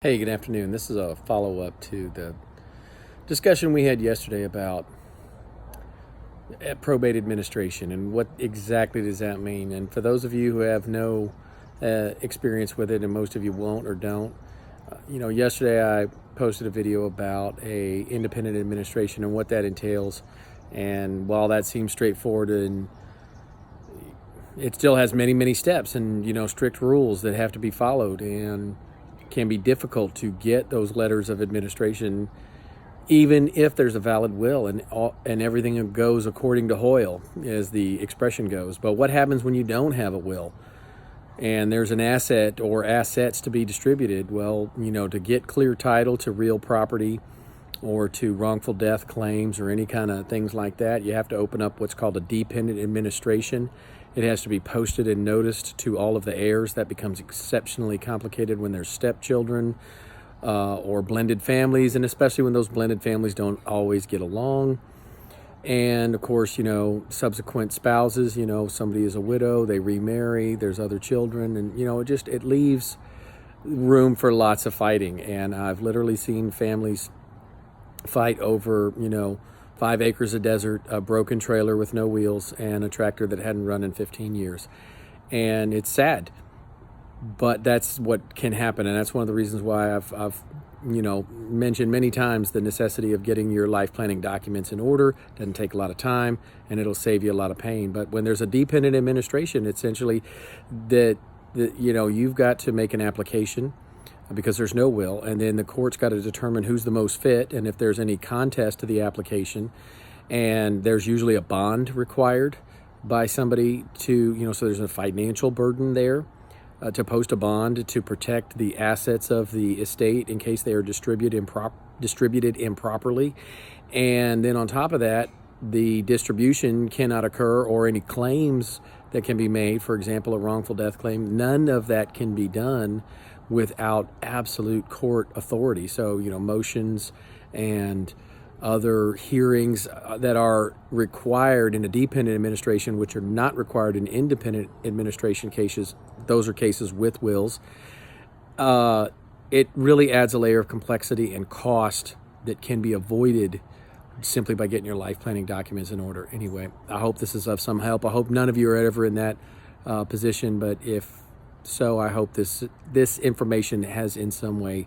Hey, good afternoon. This is a follow-up to the discussion we had yesterday about probate administration and what exactly does that mean. And for those of you who have no experience with it, and most of you won't or don't, yesterday I posted a video about a independent administration and what that entails. And while that seems straightforward, and it still has many, many steps and strict rules that have to be followed, and can be difficult to get those letters of administration, even if there's a valid will and everything goes according to Hoyle, as the expression goes. But what happens when you don't have a will and there's an asset or assets to be distributed? Well, to get clear title to real property or to wrongful death claims or any kind of things like that, you have to open up what's called a dependent administration. It has to be posted and noticed to all of the heirs. That becomes exceptionally complicated when there's stepchildren or blended families, and especially when those blended families don't always get along. And of course, subsequent spouses, somebody is a widow, they remarry, there's other children, and it leaves room for lots of fighting. And I've literally seen families fight over 5 acres of desert, a broken trailer with no wheels, and a tractor that hadn't run in 15 years. And it's sad, but that's what can happen. And that's one of the reasons why I've mentioned many times the necessity of getting your life planning documents in order. It doesn't take a lot of time, and it'll save you a lot of pain. But when there's a dependent administration, essentially you've got to make an application because there's no will, and then the court's got to determine who's the most fit, and if there's any contest to the application, and there's usually a bond required by somebody to, so there's a financial burden there to post a bond to protect the assets of the estate in case they are distributed improperly. And then on top of that, the distribution cannot occur, or any claims that can be made, for example, a wrongful death claim, none of that can be done without absolute court authority. So, motions and other hearings that are required in a dependent administration, which are not required in independent administration cases, those are cases with wills. It really adds a layer of complexity and cost that can be avoided simply by getting your life planning documents in order. Anyway, I hope this is of some help. I hope none of you are ever in that position, but if so, I hope this information has in some way